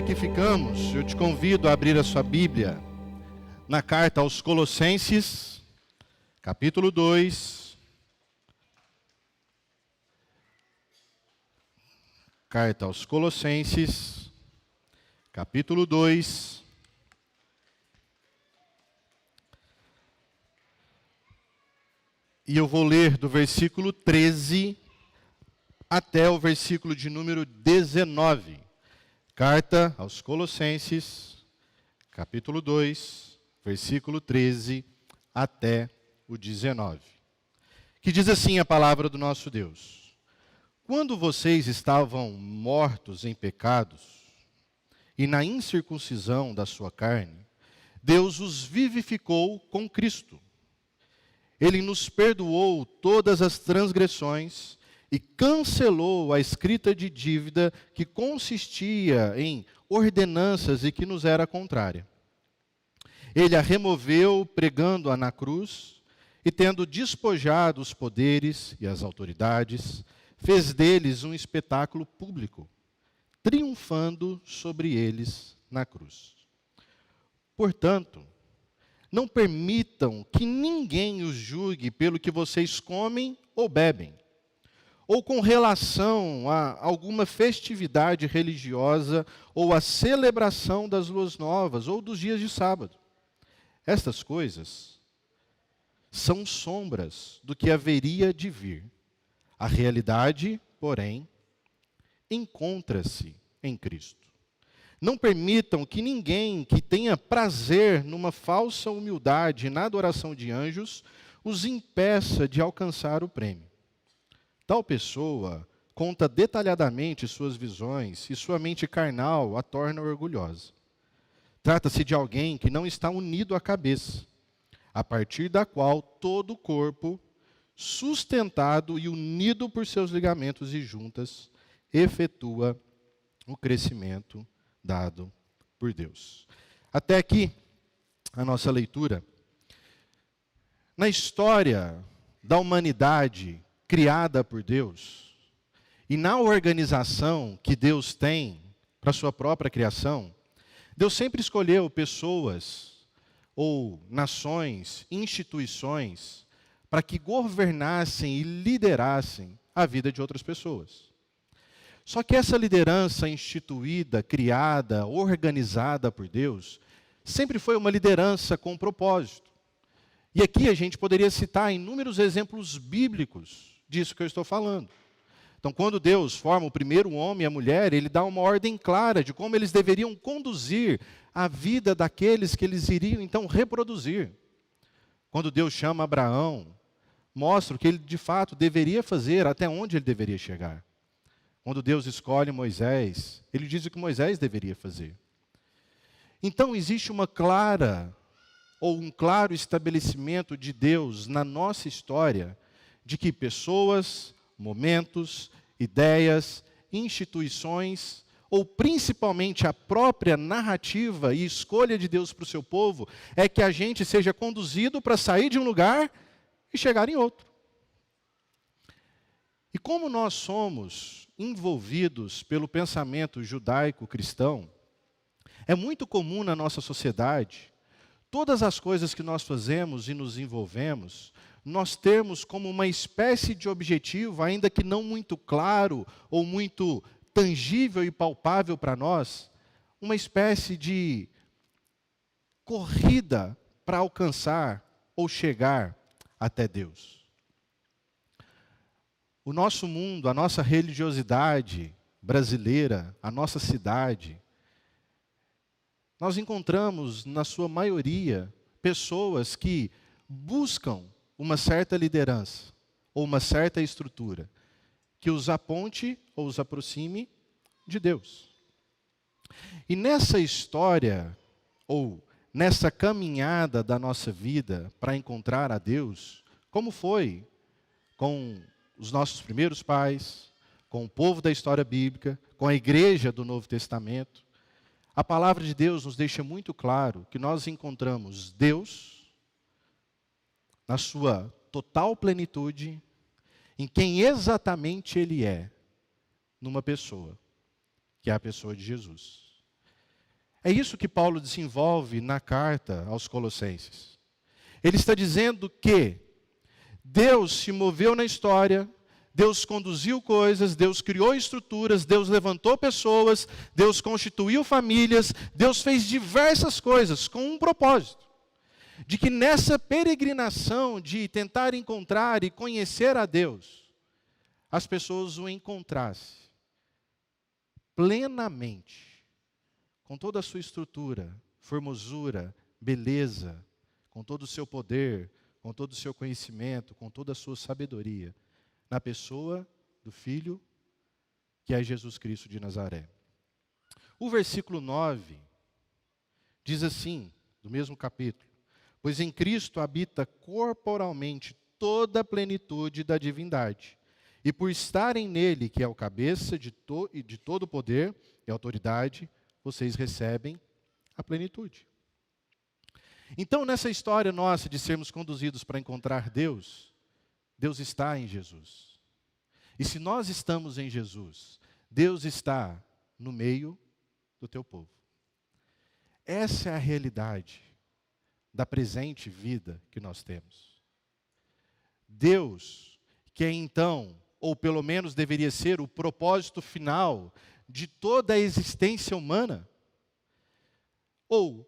ainda que ficamos, eu te convido a abrir a sua Bíblia na carta aos Colossenses, capítulo 2. Carta aos Colossenses, capítulo 2. E eu vou ler do versículo 13 até o versículo de número 19. Carta aos Colossenses, capítulo 2, versículo 13 até o 19. Que diz assim a palavra do nosso Deus: Quando vocês estavam mortos em pecados e na incircuncisão da sua carne, Deus os vivificou com Cristo. Ele nos perdoou todas as transgressões e cancelou a escrita de dívida que consistia em ordenanças e que nos era contrária. Ele a removeu pregando-a na cruz e, tendo despojado os poderes e as autoridades, fez deles um espetáculo público, triunfando sobre eles na cruz. Portanto, não permitam que ninguém os julgue pelo que vocês comem ou bebem, ou com relação a alguma festividade religiosa, ou a celebração das luas novas, ou dos dias de sábado. Estas coisas são sombras do que haveria de vir. A realidade, porém, encontra-se em Cristo. Não permitam que ninguém que tenha prazer numa falsa humildade e na adoração de anjos os impeça de alcançar o prêmio. Tal pessoa conta detalhadamente suas visões e sua mente carnal a torna orgulhosa. Trata-se de alguém que não está unido à cabeça, a partir da qual todo o corpo, sustentado e unido por seus ligamentos e juntas, efetua o crescimento dado por Deus. Até aqui, a nossa leitura. Na história da humanidade criada por Deus, e na organização que Deus tem para a sua própria criação, Deus sempre escolheu pessoas, ou nações, instituições, para que governassem e liderassem a vida de outras pessoas. Só que essa liderança instituída, criada, organizada por Deus, sempre foi uma liderança com propósito. E aqui a gente poderia citar inúmeros exemplos bíblicos disso que eu estou falando. Então, quando Deus forma o primeiro homem e a mulher, Ele dá uma ordem clara de como eles deveriam conduzir a vida daqueles que eles iriam, então, reproduzir. Quando Deus chama Abraão, mostra o que ele, de fato, deveria fazer, até onde ele deveria chegar. Quando Deus escolhe Moisés, Ele diz o que Moisés deveria fazer. Então, existe uma clara, ou um claro estabelecimento de Deus na nossa história, de que pessoas, momentos, ideias, instituições, ou principalmente a própria narrativa e escolha de Deus para o seu povo, é que a gente seja conduzido para sair de um lugar e chegar em outro. E como nós somos envolvidos pelo pensamento judaico-cristão, é muito comum na nossa sociedade, todas as coisas que nós fazemos e nos envolvemos, nós termos como uma espécie de objetivo, ainda que não muito claro ou muito tangível e palpável para nós, uma espécie de corrida para alcançar ou chegar até Deus. O nosso mundo, a nossa religiosidade brasileira, a nossa cidade, nós encontramos, na sua maioria, pessoas que buscam uma certa liderança ou uma certa estrutura que os aponte ou os aproxime de Deus. E nessa história, ou nessa caminhada da nossa vida para encontrar a Deus, como foi com os nossos primeiros pais, com o povo da história bíblica, com a igreja do Novo Testamento, a palavra de Deus nos deixa muito claro que nós encontramos Deus na sua total plenitude, em quem exatamente Ele é, numa pessoa, que é a pessoa de Jesus. É isso que Paulo desenvolve na carta aos Colossenses. Ele está dizendo que Deus se moveu na história, Deus conduziu coisas, Deus criou estruturas, Deus levantou pessoas, Deus constituiu famílias, Deus fez diversas coisas com um propósito. De que nessa peregrinação de tentar encontrar e conhecer a Deus, as pessoas o encontrassem plenamente, com toda a sua estrutura, formosura, beleza, com todo o seu poder, com todo o seu conhecimento, com toda a sua sabedoria, na pessoa do Filho, que é Jesus Cristo de Nazaré. O versículo 9 diz assim, do mesmo capítulo: pois em Cristo habita corporalmente toda a plenitude da divindade, e por estarem nele, que é o cabeça de todo poder e autoridade, vocês recebem a plenitude. Então, nessa história nossa de sermos conduzidos para encontrar Deus, Deus está em Jesus. E se nós estamos em Jesus, Deus está no meio do teu povo. Essa é a realidade da presente vida que nós temos. Deus, que é então, ou pelo menos deveria ser o propósito final de toda a existência humana, ou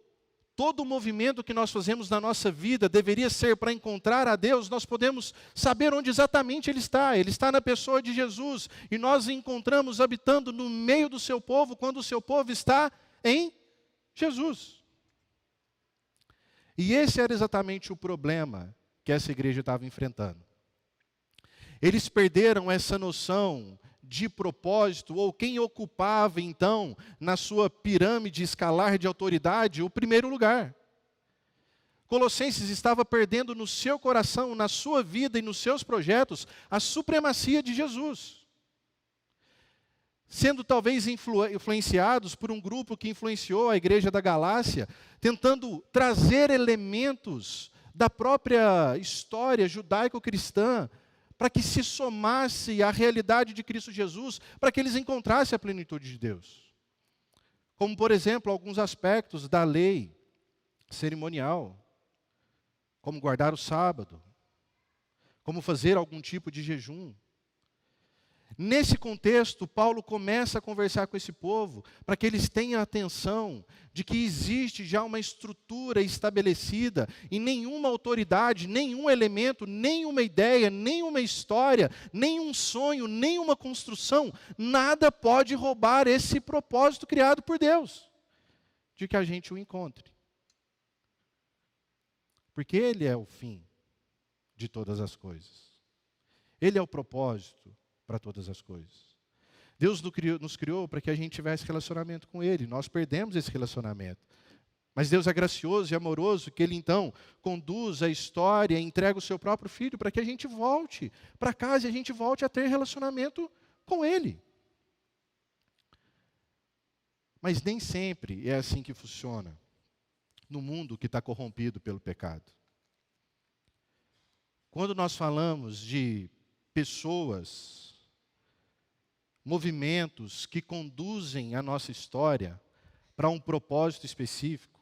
todo o movimento que nós fazemos na nossa vida deveria ser para encontrar a Deus, nós podemos saber onde exatamente Ele está. Ele está na pessoa de Jesus, e nós o encontramos habitando no meio do seu povo, quando o seu povo está em Jesus. E esse era exatamente o problema que essa igreja estava enfrentando. Eles perderam essa noção de propósito, ou quem ocupava então, na sua pirâmide escalar de autoridade, o primeiro lugar. Colossenses estava perdendo no seu coração, na sua vida e nos seus projetos, a supremacia de Jesus. Sendo talvez influenciados por um grupo que influenciou a igreja da Galácia, tentando trazer elementos da própria história judaico-cristã, para que se somasse à realidade de Cristo Jesus, para que eles encontrassem a plenitude de Deus. Como, por exemplo, alguns aspectos da lei cerimonial, como guardar o sábado, como fazer algum tipo de jejum. Nesse contexto, Paulo começa a conversar com esse povo, para que eles tenham atenção de que existe já uma estrutura estabelecida, e nenhuma autoridade, nenhum elemento, nenhuma ideia, nenhuma história, nenhum sonho, nenhuma construção, nada pode roubar esse propósito criado por Deus, de que a gente o encontre. Porque Ele é o fim de todas as coisas. Ele é o propósito para todas as coisas. Deus nos criou para que a gente tivesse relacionamento com Ele. Nós perdemos esse relacionamento. Mas Deus é gracioso e amoroso, que Ele então conduz a história, entrega o seu próprio Filho para que a gente volte para casa e a gente volte a ter relacionamento com Ele. Mas nem sempre é assim que funciona no mundo que está corrompido pelo pecado. Quando nós falamos de pessoas, movimentos que conduzem a nossa história para um propósito específico,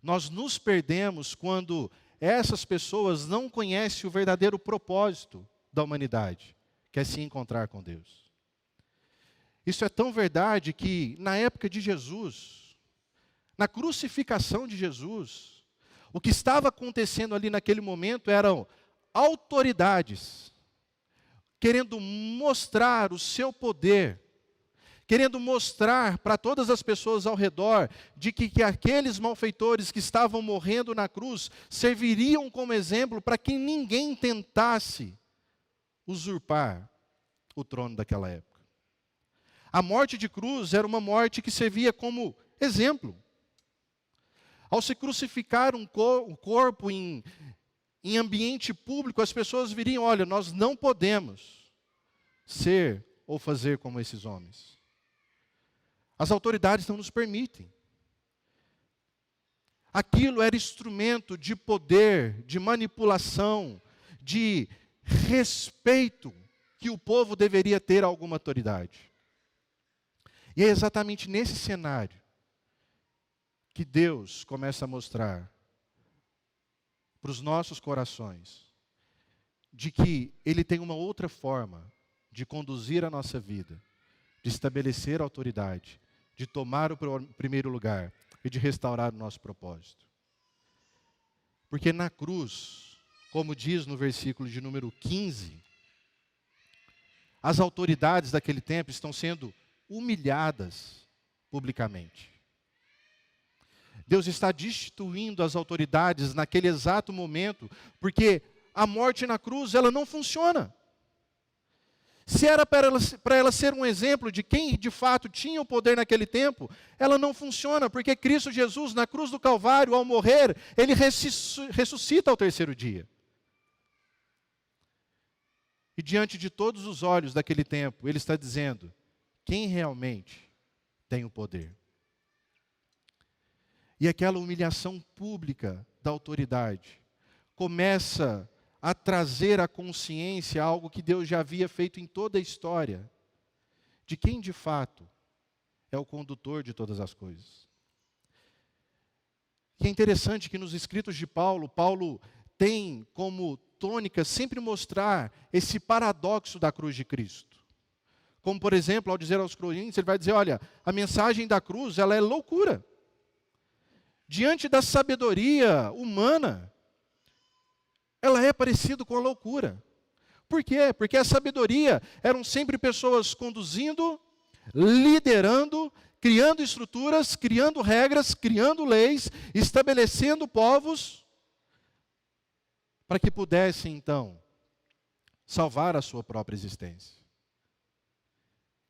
nós nos perdemos quando essas pessoas não conhecem o verdadeiro propósito da humanidade, que é se encontrar com Deus. Isso é tão verdade que, na época de Jesus, na crucificação de Jesus, o que estava acontecendo ali naquele momento eram autoridades querendo mostrar o seu poder, querendo mostrar para todas as pessoas ao redor de que aqueles malfeitores que estavam morrendo na cruz serviriam como exemplo para que ninguém tentasse usurpar o trono daquela época. A morte de cruz era uma morte que servia como exemplo. Ao se crucificar um corpo em ambiente público, as pessoas viriam: olha, nós não podemos ser ou fazer como esses homens. As autoridades não nos permitem. Aquilo era instrumento de poder, de manipulação, de respeito que o povo deveria ter a alguma autoridade. E é exatamente nesse cenário que Deus começa a mostrar para os nossos corações de que Ele tem uma outra forma de conduzir a nossa vida, de estabelecer a autoridade, de tomar o primeiro lugar e de restaurar o nosso propósito. Porque na cruz, como diz no versículo de número 15, as autoridades daquele tempo estão sendo humilhadas publicamente. Deus está destituindo as autoridades naquele exato momento, porque a morte na cruz, ela não funciona. Se era para ela ser um exemplo de quem de fato tinha o poder naquele tempo, ela não funciona, porque Cristo Jesus, na cruz do Calvário, ao morrer, Ele ressuscita ao terceiro dia. E diante de todos os olhos daquele tempo, Ele está dizendo, quem realmente tem o poder? E aquela humilhação pública da autoridade começa a trazer à consciência algo que Deus já havia feito em toda a história, de quem de fato é o condutor de todas as coisas. E é interessante que nos escritos de Paulo, Paulo tem como tônica sempre mostrar esse paradoxo da cruz de Cristo. Como, por exemplo, ao dizer aos Coríntios, ele vai dizer, olha, a mensagem da cruz, ela é loucura. Diante da sabedoria humana, ela é parecida com a loucura. Por quê? Porque a sabedoria eram sempre pessoas conduzindo, liderando, criando estruturas, criando regras, criando leis, estabelecendo povos, para que pudessem, então, salvar a sua própria existência.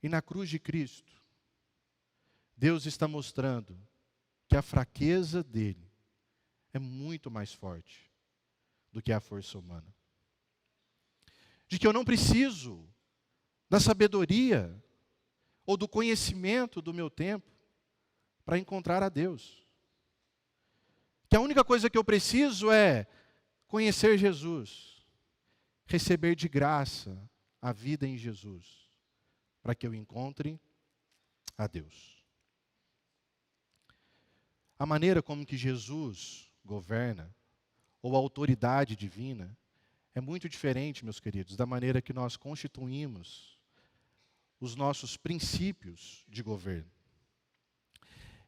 E na cruz de Cristo, Deus está mostrando que a fraqueza dele é muito mais forte do que a força humana. De que eu não preciso da sabedoria ou do conhecimento do meu tempo para encontrar a Deus. Que a única coisa que eu preciso é conhecer Jesus, receber de graça a vida em Jesus, para que eu encontre a Deus. A maneira como que Jesus governa, ou a autoridade divina, é muito diferente, meus queridos, da maneira que nós constituímos os nossos princípios de governo.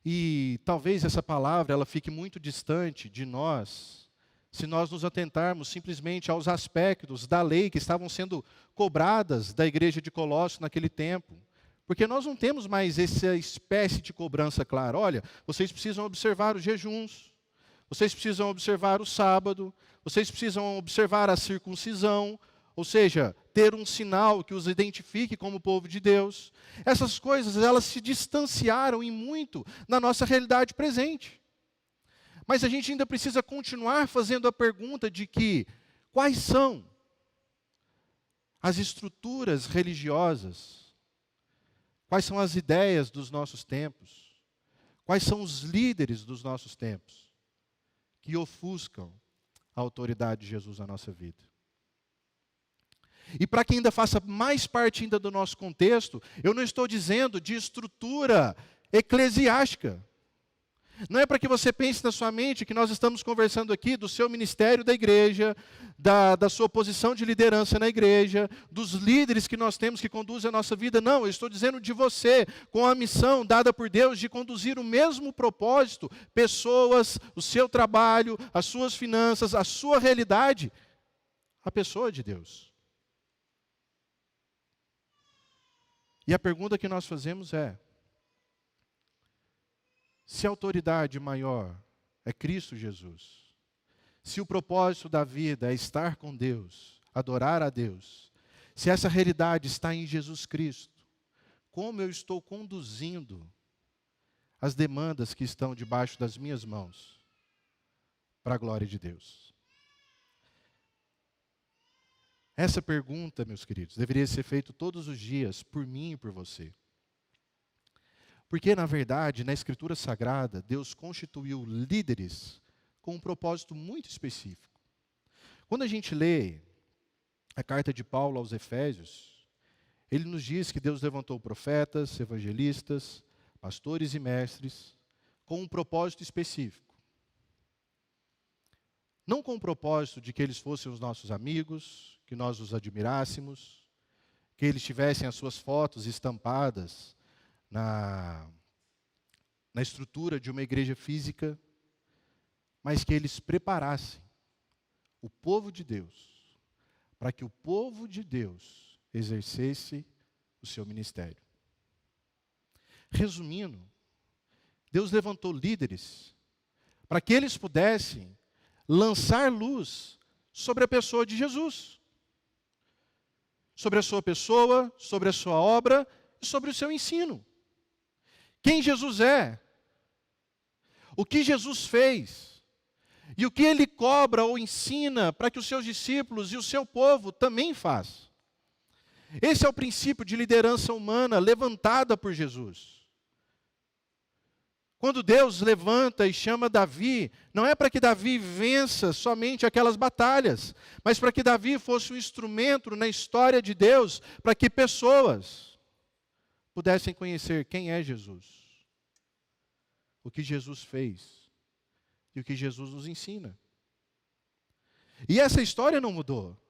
E talvez essa palavra ela fique muito distante de nós, se nós nos atentarmos simplesmente aos aspectos da lei que estavam sendo cobradas da igreja de Colossos naquele tempo. Porque nós não temos mais essa espécie de cobrança clara. Olha, vocês precisam observar os jejuns, vocês precisam observar o sábado, vocês precisam observar a circuncisão, ou seja, ter um sinal que os identifique como povo de Deus. Essas coisas, elas se distanciaram em muito na nossa realidade presente. Mas a gente ainda precisa continuar fazendo a pergunta de que, quais são as estruturas religiosas, quais são as ideias dos nossos tempos, quais são os líderes dos nossos tempos, que ofuscam a autoridade de Jesus na nossa vida. E para que ainda faça mais parte ainda do nosso contexto, eu não estou dizendo de estrutura eclesiástica. Não é para que você pense na sua mente que nós estamos conversando aqui do seu ministério da igreja, da sua posição de liderança na igreja, dos líderes que nós temos que conduzem a nossa vida. Não, eu estou dizendo de você, com a missão dada por Deus de conduzir o mesmo propósito, pessoas, o seu trabalho, as suas finanças, a sua realidade, a pessoa de Deus. E a pergunta que nós fazemos é, se a autoridade maior é Cristo Jesus, se o propósito da vida é estar com Deus, adorar a Deus, se essa realidade está em Jesus Cristo, como eu estou conduzindo as demandas que estão debaixo das minhas mãos para a glória de Deus? Essa pergunta, meus queridos, deveria ser feita todos os dias por mim e por você. Porque, na verdade, na Escritura Sagrada, Deus constituiu líderes com um propósito muito específico. Quando a gente lê a carta de Paulo aos Efésios, ele nos diz que Deus levantou profetas, evangelistas, pastores e mestres, com um propósito específico. Não com o propósito de que eles fossem os nossos amigos, que nós os admirássemos, que eles tivessem as suas fotos estampadas na estrutura de uma igreja física, mas que eles preparassem o povo de Deus, para que o povo de Deus exercesse o seu ministério. Resumindo, Deus levantou líderes para que eles pudessem lançar luz sobre a pessoa de Jesus, sobre a sua pessoa, sobre a sua obra e sobre o seu ensino. Quem Jesus é, o que Jesus fez e o que ele cobra ou ensina para que os seus discípulos e o seu povo também façam. Esse é o princípio de liderança humana levantada por Jesus. Quando Deus levanta e chama Davi, não é para que Davi vença somente aquelas batalhas, mas para que Davi fosse um instrumento na história de Deus, para que pessoas pudessem conhecer quem é Jesus, o que Jesus fez e o que Jesus nos ensina. E essa história não mudou.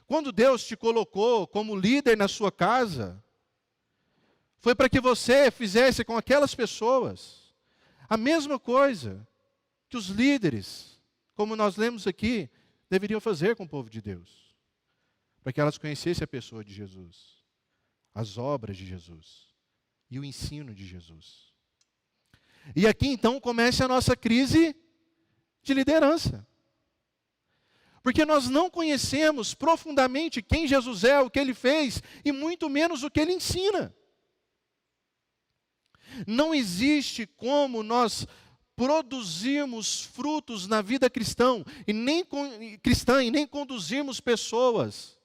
Quando Deus te colocou como líder na sua casa, foi para que você fizesse com aquelas pessoas a mesma coisa que os líderes, como nós lemos aqui, deveriam fazer com o povo de Deus. Para que elas conhecessem a pessoa de Jesus, as obras de Jesus e o ensino de Jesus. E aqui então começa a nossa crise de liderança. Porque nós não conhecemos profundamente quem Jesus é, o que ele fez e muito menos o que ele ensina. Não existe como nós produzirmos frutos na vida cristã e nem conduzirmos pessoas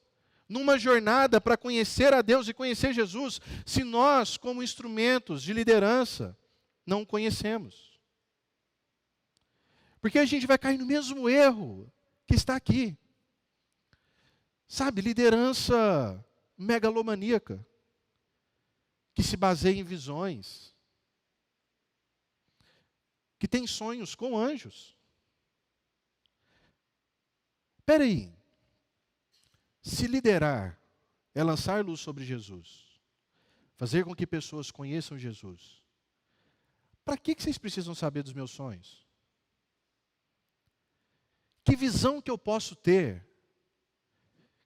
numa jornada para conhecer a Deus e conhecer Jesus, se nós, como instrumentos de liderança, não o conhecemos. Porque a gente vai cair no mesmo erro que está aqui. Sabe, liderança megalomaníaca, que se baseia em visões, que tem sonhos com anjos. Espera aí. Se liderar é lançar luz sobre Jesus, fazer com que pessoas conheçam Jesus, para que vocês precisam saber dos meus sonhos? Que visão que eu posso ter,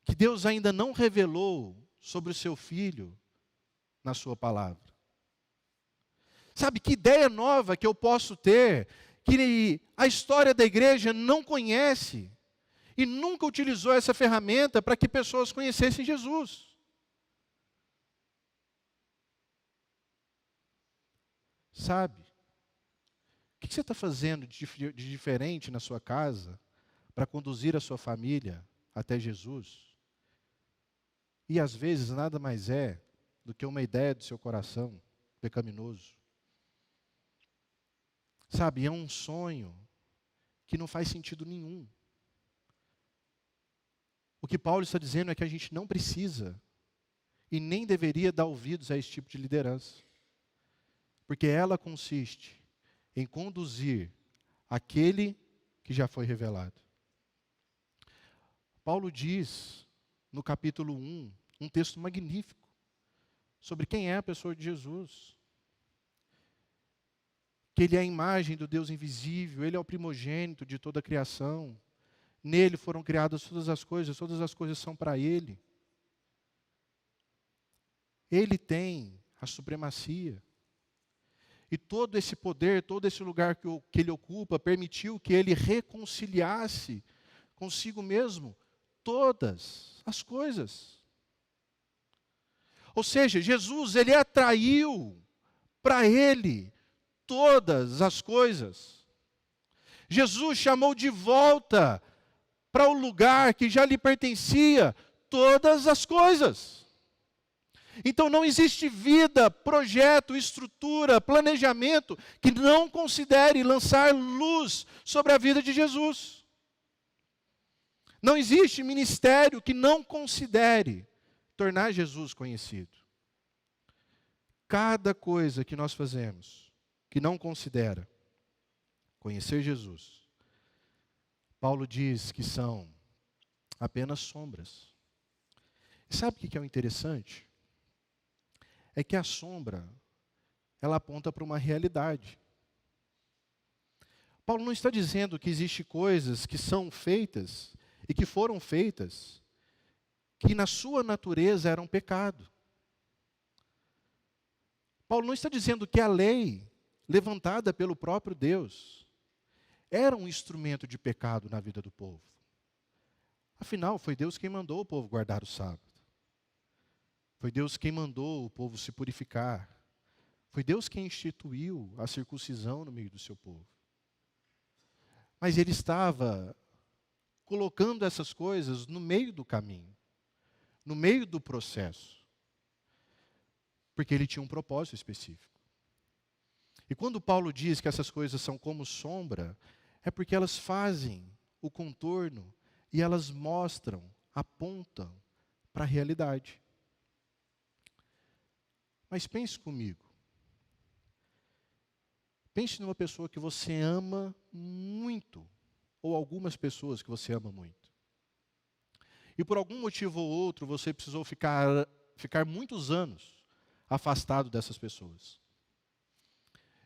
que Deus ainda não revelou sobre o seu Filho na sua palavra? Sabe, que ideia nova que eu posso ter, que a história da igreja não conhece, e nunca utilizou essa ferramenta para que pessoas conhecessem Jesus? Sabe, o que você está fazendo de diferente na sua casa para conduzir a sua família até Jesus? E às vezes nada mais é do que uma ideia do seu coração pecaminoso. Sabe, é um sonho que não faz sentido nenhum. O que Paulo está dizendo é que a gente não precisa e nem deveria dar ouvidos a esse tipo de liderança. Porque ela consiste em conduzir aquele que já foi revelado. Paulo diz, no capítulo 1, um texto magnífico, sobre quem é a pessoa de Jesus. Que ele é a imagem do Deus invisível, ele é o primogênito de toda a criação. Nele foram criadas todas as coisas são para ele. Ele tem a supremacia. E todo esse poder, todo esse lugar que ele ocupa, permitiu que ele reconciliasse consigo mesmo todas as coisas. Ou seja, Jesus, ele atraiu para ele todas as coisas. Jesus chamou de volta para o lugar que já lhe pertencia todas as coisas. Então não existe vida, projeto, estrutura, planejamento que não considere lançar luz sobre a vida de Jesus. Não existe ministério que não considere tornar Jesus conhecido. Cada coisa que nós fazemos que não considera conhecer Jesus, Paulo diz que são apenas sombras. E sabe o que é o interessante? É que a sombra, ela aponta para uma realidade. Paulo não está dizendo que existem coisas que são feitas e que foram feitas que na sua natureza eram pecado. Paulo não está dizendo que a lei, levantada pelo próprio Deus, era um instrumento de pecado na vida do povo. Afinal, foi Deus quem mandou o povo guardar o sábado. Foi Deus quem mandou o povo se purificar. Foi Deus quem instituiu a circuncisão no meio do seu povo. Mas ele estava colocando essas coisas no meio do caminho, no meio do processo, porque ele tinha um propósito específico. E quando Paulo diz que essas coisas são como sombra, é porque elas fazem o contorno e elas mostram, apontam para a realidade. Mas pense comigo. Pense numa pessoa que você ama muito, ou algumas pessoas que você ama muito. E por algum motivo ou outro, você precisou ficar muitos anos afastado dessas pessoas.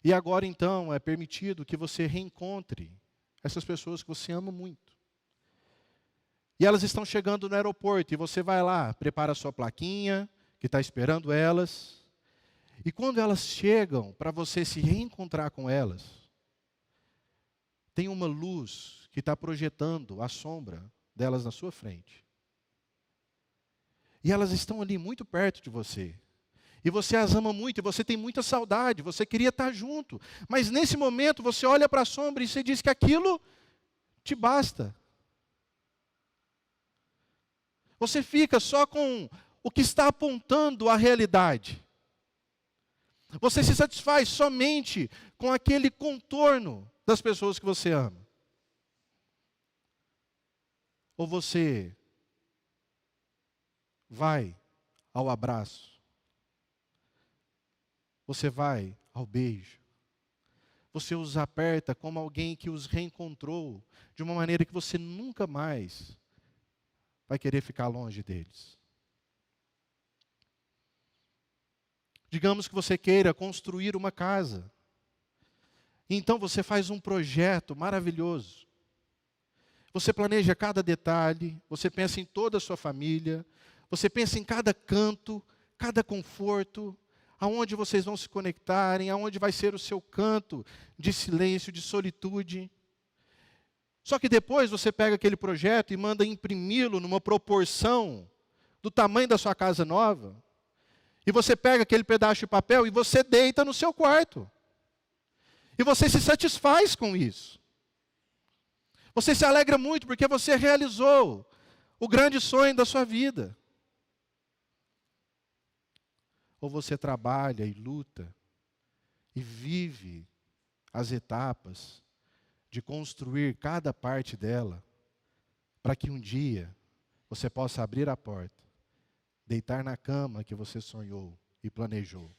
E agora, então, é permitido que você reencontre essas pessoas que você ama muito. E elas estão chegando no aeroporto, e você vai lá, prepara a sua plaquinha, que está esperando elas. E quando elas chegam, para você se reencontrar com elas, tem uma luz que está projetando a sombra delas na sua frente. E elas estão ali muito perto de você. E você as ama muito, e você tem muita saudade, você queria estar junto. Mas nesse momento você olha para a sombra e você diz que aquilo te basta. Você fica só com o que está apontando a realidade. Você se satisfaz somente com aquele contorno das pessoas que você ama. Ou você vai ao abraço. Você vai ao beijo. Você os aperta como alguém que os reencontrou de uma maneira que você nunca mais vai querer ficar longe deles. Digamos que você queira construir uma casa. Então você faz um projeto maravilhoso. Você planeja cada detalhe, você pensa em toda a sua família, você pensa em cada canto, cada conforto, aonde vocês vão se conectarem, aonde vai ser o seu canto de silêncio, de solitude. Só que depois você pega aquele projeto e manda imprimi-lo numa proporção do tamanho da sua casa nova. E você pega aquele pedaço de papel e você deita no seu quarto. E você se satisfaz com isso. Você se alegra muito porque você realizou o grande sonho da sua vida. Ou você trabalha e luta e vive as etapas de construir cada parte dela para que um dia você possa abrir a porta, deitar na cama que você sonhou e planejou.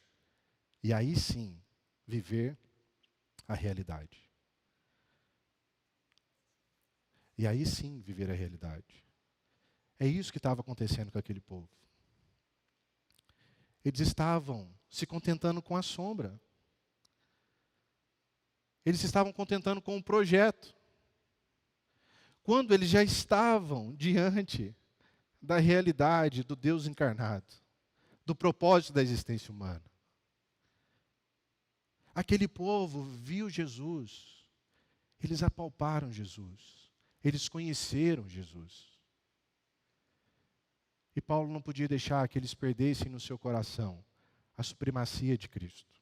E aí sim, viver a realidade. E aí sim, viver a realidade. É isso que estava acontecendo com aquele povo. Eles estavam se contentando com a sombra. Eles se estavam contentando com o projeto. Quando eles já estavam diante da realidade do Deus encarnado, do propósito da existência humana. Aquele povo viu Jesus, eles apalparam Jesus, eles conheceram Jesus. E Paulo não podia deixar que eles perdessem no seu coração a supremacia de Cristo.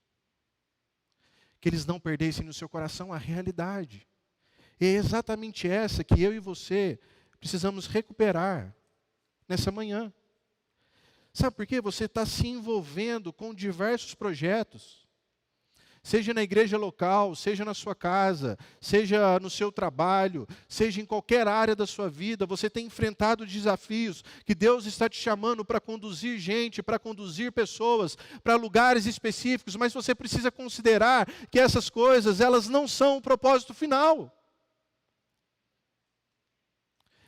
Que eles não perdessem no seu coração a realidade. E é exatamente essa que eu e você precisamos recuperar nessa manhã. Sabe por quê? Você está se envolvendo com diversos projetos. Seja na igreja local, seja na sua casa, seja no seu trabalho, seja em qualquer área da sua vida, você tem enfrentado desafios que Deus está te chamando para conduzir gente, para conduzir pessoas, para lugares específicos, mas você precisa considerar que essas coisas, elas não são o propósito final.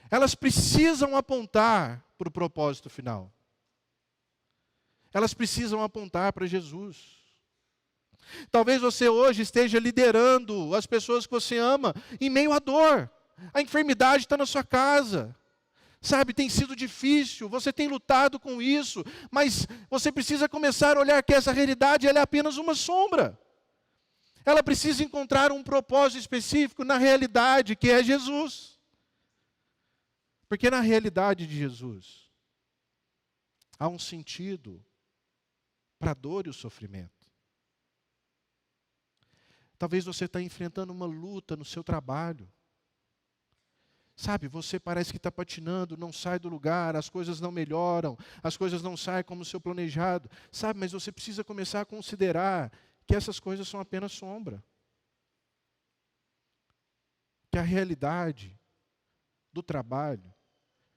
Elas precisam apontar para o propósito final. Elas precisam apontar para Jesus. Talvez você hoje esteja liderando as pessoas que você ama em meio à dor. A enfermidade está na sua casa. Sabe, tem sido difícil, você tem lutado com isso, mas você precisa começar a olhar que essa realidade ela é apenas uma sombra. Ela precisa encontrar um propósito específico na realidade, que é Jesus. Porque na realidade de Jesus, há um sentido para a dor e o sofrimento. Talvez você está enfrentando uma luta no seu trabalho. Sabe, você parece que está patinando, não sai do lugar, as coisas não melhoram, as coisas não saem como o seu planejado. Sabe, mas você precisa começar a considerar que essas coisas são apenas sombra. Que a realidade do trabalho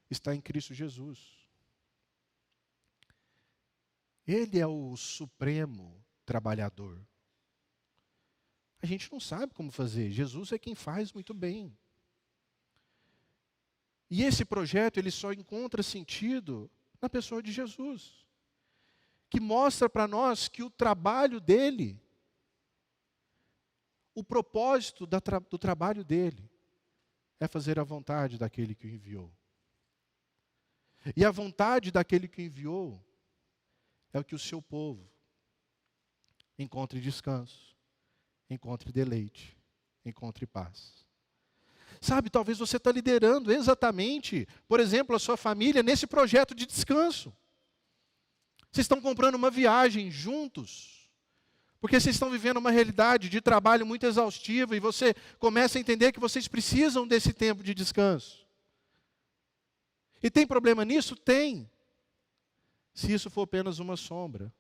está em Cristo Jesus. Ele é o supremo trabalhador. A gente não sabe como fazer. Jesus é quem faz muito bem. E esse projeto, ele só encontra sentido na pessoa de Jesus, que mostra para nós que o trabalho dele, o propósito do trabalho dele, é fazer a vontade daquele que o enviou. E a vontade daquele que o enviou é o que o seu povo encontre descanso, encontre deleite, encontre paz. Sabe, talvez você está liderando exatamente, por exemplo, a sua família nesse projeto de descanso. Vocês estão comprando uma viagem juntos, porque vocês estão vivendo uma realidade de trabalho muito exaustiva e você começa a entender que vocês precisam desse tempo de descanso. E tem problema nisso? Tem. Se isso for apenas uma sombra.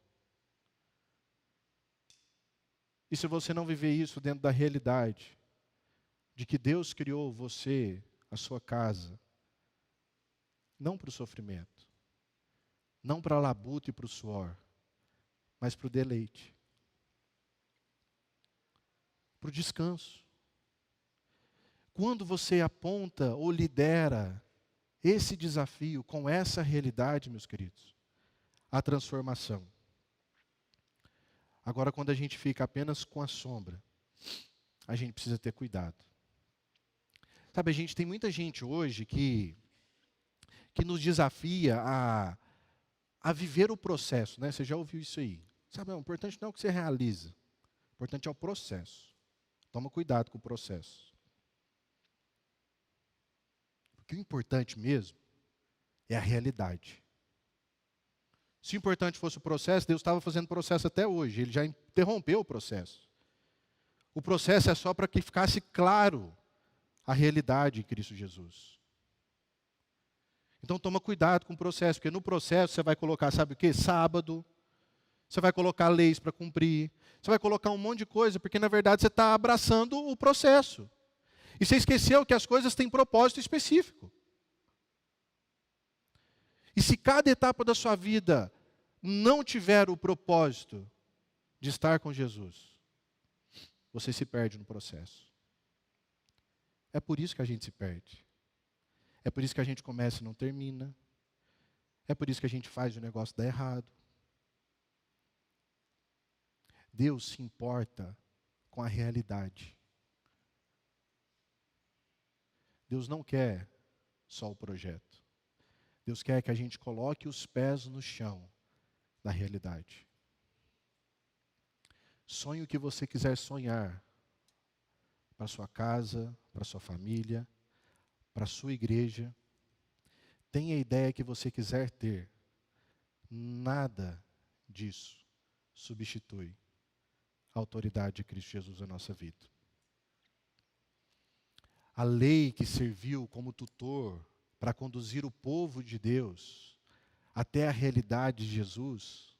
E se você não viver isso dentro da realidade, de que Deus criou você, a sua casa, não para o sofrimento, não para a labuta e para o suor, mas para o deleite, para o descanso. Quando você aponta ou lidera esse desafio com essa realidade, meus queridos, a transformação. Agora, quando a gente fica apenas com a sombra, a gente precisa ter cuidado. Sabe, a gente tem muita gente hoje que nos desafia a viver o processo, né? Você já ouviu isso aí. Sabe, o importante não é o que você realiza, o importante é o processo. Toma cuidado com o processo. Porque o importante mesmo é a realidade. Se o importante fosse o processo, Deus estava fazendo processo até hoje. Ele já interrompeu o processo. O processo é só para que ficasse claro a realidade em Cristo Jesus. Então toma cuidado com o processo, porque no processo você vai colocar, sabe o quê? Sábado. Você vai colocar leis para cumprir. Você vai colocar um monte de coisa, porque na verdade você está abraçando o processo. E você esqueceu que as coisas têm propósito específico. E se cada etapa da sua vida não tiver o propósito de estar com Jesus, você se perde no processo. É por isso que a gente se perde. É por isso que a gente começa e não termina. É por isso que a gente faz o negócio dar errado. Deus se importa com a realidade. Deus não quer só o projeto. Deus quer que a gente coloque os pés no chão da realidade. Sonhe o que você quiser sonhar para sua casa, para sua família, para sua igreja. Tenha a ideia que você quiser ter. Nada disso substitui a autoridade de Cristo Jesus na nossa vida. A lei que serviu como tutor para conduzir o povo de Deus até a realidade de Jesus,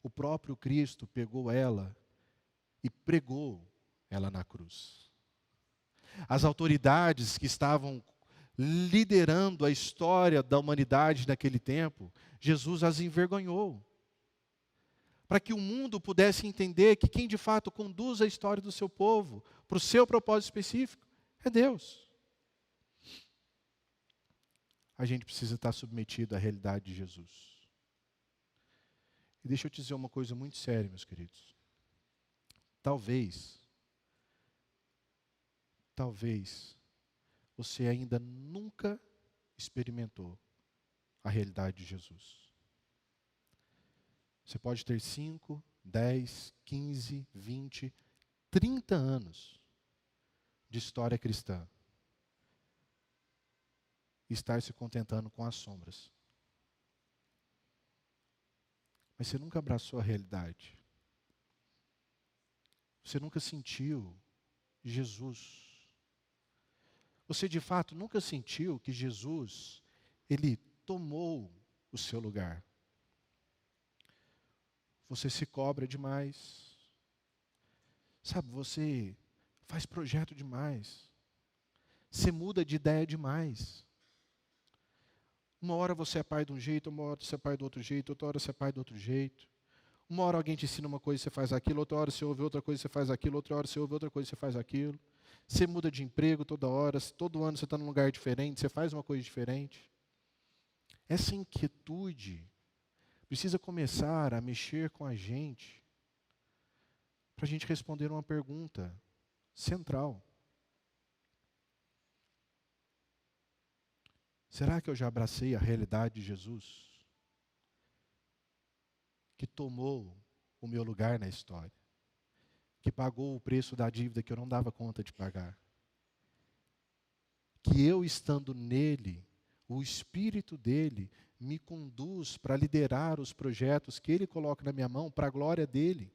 o próprio Cristo pegou ela e pregou ela na cruz. As autoridades que estavam liderando a história da humanidade naquele tempo, Jesus as envergonhou. Para que o mundo pudesse entender que quem de fato conduz a história do seu povo para o seu propósito específico é Deus. A gente precisa estar submetido à realidade de Jesus. E deixa eu te dizer uma coisa muito séria, meus queridos. Talvez você ainda nunca experimentou a realidade de Jesus. Você pode ter 5, 10, 15, 20, 30 anos de história cristã e estar se contentando com as sombras. Mas você nunca abraçou a realidade. Você nunca sentiu Jesus. Você de fato nunca sentiu que Jesus, Ele tomou o seu lugar. Você se cobra demais. Sabe, você faz projeto demais. Você muda de ideia demais. Uma hora você é pai de um jeito, uma hora você é pai do outro jeito, outra hora você é pai do outro jeito. Uma hora alguém te ensina uma coisa e você faz aquilo, outra hora você ouve outra coisa e você faz aquilo, outra hora você ouve outra coisa e você faz aquilo. Você muda de emprego toda hora, todo ano você está num lugar diferente, você faz uma coisa diferente. Essa inquietude precisa começar a mexer com a gente, para a gente responder uma pergunta central. Será que eu já abracei a realidade de Jesus? Que tomou o meu lugar na história. Que pagou o preço da dívida que eu não dava conta de pagar. Que eu estando nele, o Espírito dele me conduz para liderar os projetos que Ele coloca na minha mão para a glória dEle.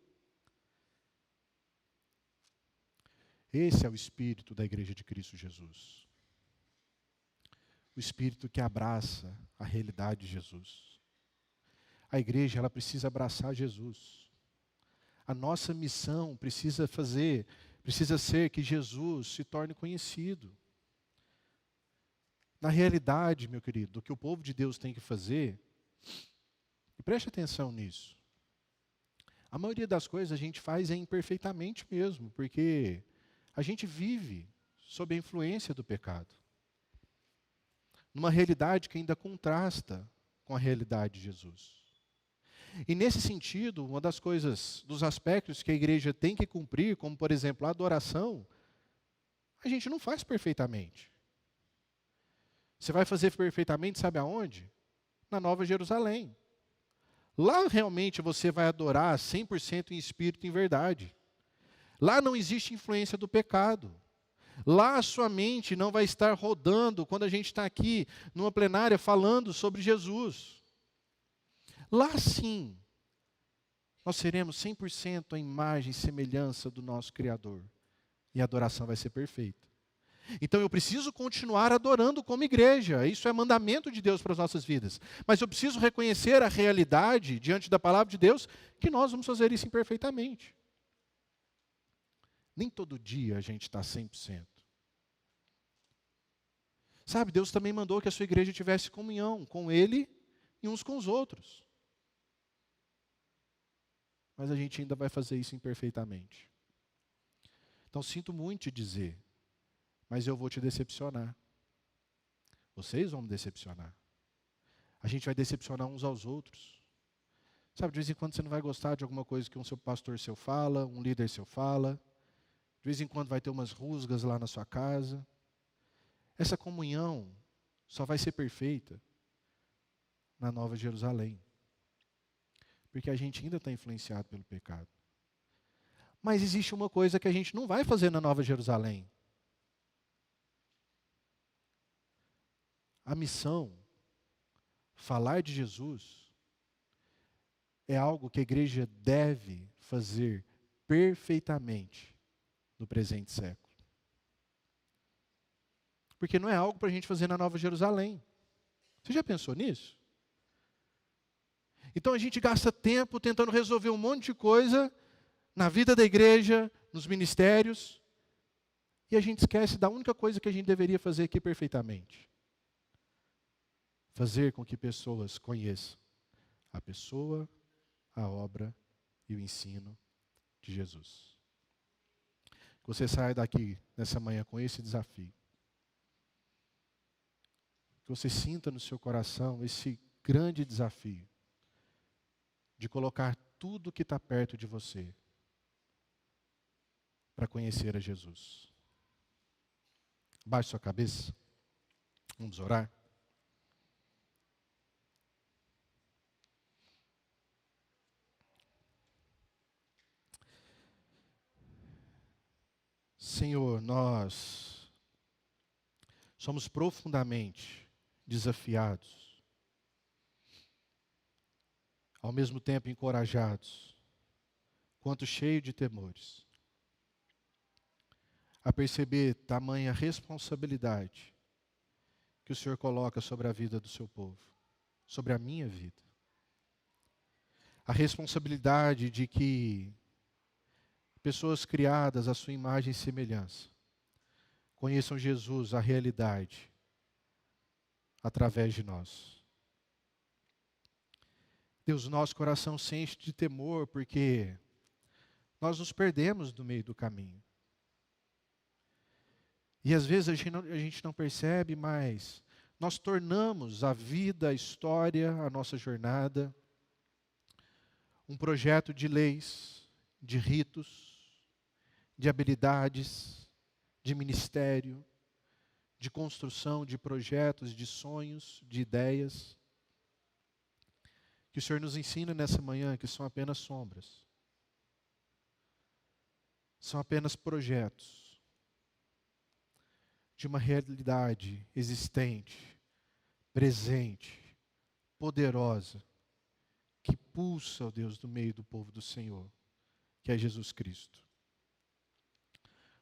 Esse é o Espírito da Igreja de Cristo Jesus. O Espírito que abraça a realidade de Jesus. A igreja, ela precisa abraçar Jesus. A nossa missão precisa ser que Jesus se torne conhecido. Na realidade, meu querido, o que o povo de Deus tem que fazer, e preste atenção nisso, a maioria das coisas a gente faz imperfeitamente mesmo, porque a gente vive sob a influência do pecado. Numa realidade que ainda contrasta com a realidade de Jesus. E nesse sentido, uma das coisas, dos aspectos que a igreja tem que cumprir, como por exemplo a adoração, a gente não faz perfeitamente. Você vai fazer perfeitamente, sabe aonde? Na Nova Jerusalém. Lá realmente você vai adorar 100% em espírito e em verdade. Lá não existe influência do pecado. Lá a sua mente não vai estar rodando quando a gente está aqui numa plenária falando sobre Jesus. Lá sim, nós seremos 100% a imagem e semelhança do nosso Criador. E a adoração vai ser perfeita. Então eu preciso continuar adorando como igreja. Isso é mandamento de Deus para as nossas vidas. Mas eu preciso reconhecer a realidade diante da palavra de Deus, que nós vamos fazer isso imperfeitamente. Nem todo dia a gente está 100%. Sabe, Deus também mandou que a sua igreja tivesse comunhão com Ele e uns com os outros. Mas a gente ainda vai fazer isso imperfeitamente. Então sinto muito te dizer, mas eu vou te decepcionar. Vocês vão me decepcionar. A gente vai decepcionar uns aos outros. Sabe, de vez em quando você não vai gostar de alguma coisa que um seu pastor seu fala, um líder seu fala. De vez em quando vai ter umas rusgas lá na sua casa. Essa comunhão só vai ser perfeita na Nova Jerusalém. Porque a gente ainda está influenciado pelo pecado. Mas existe uma coisa que a gente não vai fazer na Nova Jerusalém. A missão, falar de Jesus, é algo que a igreja deve fazer perfeitamente no presente século. Porque não é algo para a gente fazer na Nova Jerusalém. Você já pensou nisso? Então a gente gasta tempo tentando resolver um monte de coisa na vida da igreja, nos ministérios, e a gente esquece da única coisa que a gente deveria fazer aqui perfeitamente. Fazer com que pessoas conheçam a pessoa, a obra e o ensino de Jesus. Que você saia daqui nessa manhã com esse desafio. Que você sinta no seu coração esse grande desafio de colocar tudo que está perto de você para conhecer a Jesus. Baixe sua cabeça. Vamos orar. Senhor, nós somos profundamente desafiados, ao mesmo tempo encorajados, quanto cheios de temores, a perceber tamanha responsabilidade que o Senhor coloca sobre a vida do seu povo, sobre a minha vida. A responsabilidade de que pessoas criadas à sua imagem e semelhança conheçam Jesus, a realidade, através de nós. Deus, nosso coração se enche de temor porque nós nos perdemos no meio do caminho. E às vezes a gente não percebe, mas nós tornamos a vida, a história, a nossa jornada, um projeto de leis, de ritos, de habilidades, de ministério, de construção de projetos, de sonhos, de ideias. Que o Senhor nos ensina nessa manhã que são apenas sombras. São apenas projetos de uma realidade existente, presente, poderosa, que pulsa, ó Deus, no meio do povo do Senhor, que é Jesus Cristo.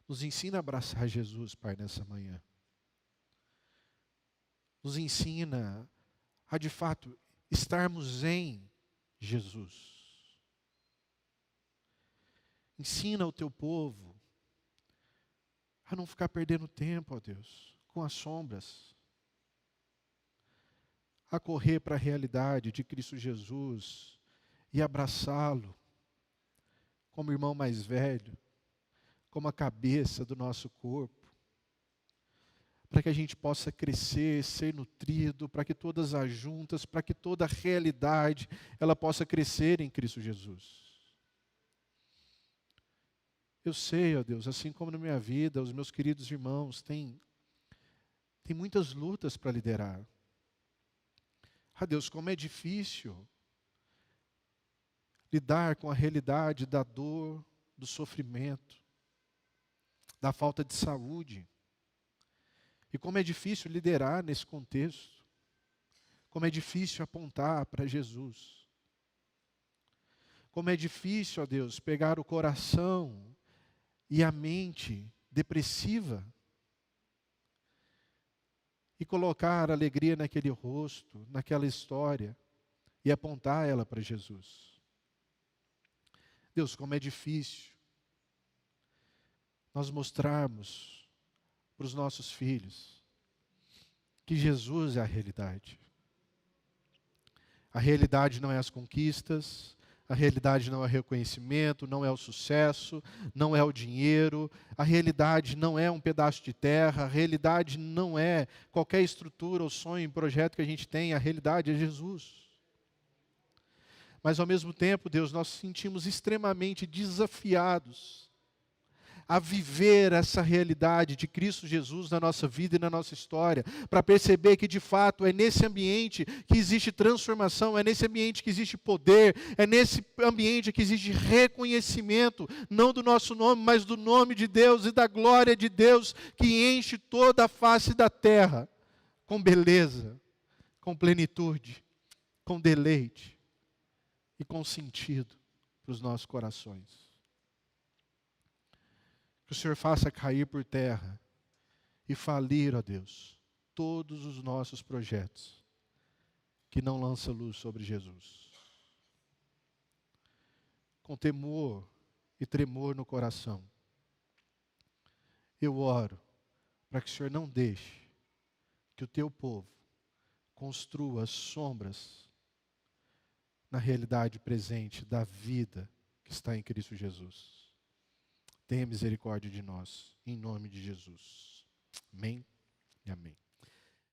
Nos ensina a abraçar Jesus, Pai, nessa manhã. Nos ensina a, de fato, estarmos em Jesus. Ensina o teu povo a não ficar perdendo tempo, ó Deus, com as sombras. A correr para a realidade de Cristo Jesus e abraçá-lo como irmão mais velho, como a cabeça do nosso corpo, para que a gente possa crescer, ser nutrido, para que todas as juntas, para que toda a realidade, ela possa crescer em Cristo Jesus. Eu sei, ó Deus, assim como na minha vida, os meus queridos irmãos têm muitas lutas para liderar. Ah, Deus, como é difícil lidar com a realidade da dor, do sofrimento, da falta de saúde. E como é difícil liderar nesse contexto. Como é difícil apontar para Jesus. Como é difícil, ó Deus, pegar o coração e a mente depressiva e colocar alegria naquele rosto, naquela história, e apontar ela para Jesus. Deus, como é difícil nós mostrarmos para os nossos filhos que Jesus é a realidade. A realidade não é as conquistas, a realidade não é o reconhecimento, não é o sucesso, não é o dinheiro, a realidade não é um pedaço de terra, a realidade não é qualquer estrutura ou sonho, projeto que a gente tem, a realidade é Jesus. Mas ao mesmo tempo, Deus, nós nos sentimos extremamente desafiados a viver essa realidade de Cristo Jesus na nossa vida e na nossa história, para perceber que de fato é nesse ambiente que existe transformação, é nesse ambiente que existe poder, é nesse ambiente que existe reconhecimento, não do nosso nome, mas do nome de Deus e da glória de Deus, que enche toda a face da terra, com beleza, com plenitude, com deleite e com sentido para os nossos corações. Que o Senhor faça cair por terra e falir, ó Deus, todos os nossos projetos que não lançam luz sobre Jesus. Com temor e tremor no coração. Eu oro para que o Senhor não deixe que o teu povo construa sombras na realidade presente da vida que está em Cristo Jesus. Tenha misericórdia de nós, em nome de Jesus. Amém e amém.